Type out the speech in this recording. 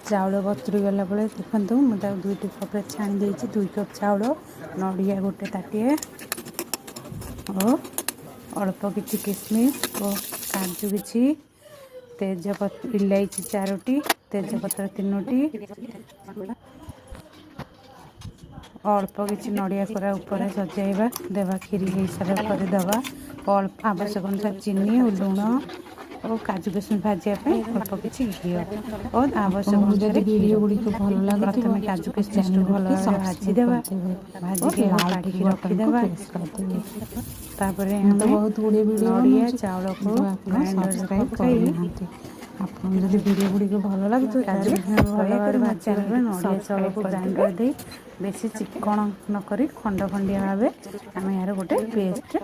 चाउल बतुरी गला देखु मुझे 2 कप छाणी देती 2 कप चाउल नड़िया गोटे ताटिए और अल्प किसी किशमिश और काजू किसी तेजपत्र इलायची 4टी तेजपत्र 3टी अल्प किसी नड़िया कोरा ऊपर सजाइबा देवा खीरी हो सारा दवा अल्प आवश्यक अनुसार चीनी और लुण और काजू किशमिश भाजवाई अल्प किसी घी और आवश्यक अनुसार वीडियो गुड़ी को भल लगे प्रथम काजू किशमिश को भल भाजीदे भाजिक काढ़ी रखीदे तापर बहुत गुड़े नड़िया चाउल को ग्राइंडर पकाई आपको जब वीडियो गुड़ी को भल लगे तो काजू नड़िया चाउल को ग्राइंडर दे बेसी चिकन नक खंड खंडिया भाव आम यार गोटे पेस्ट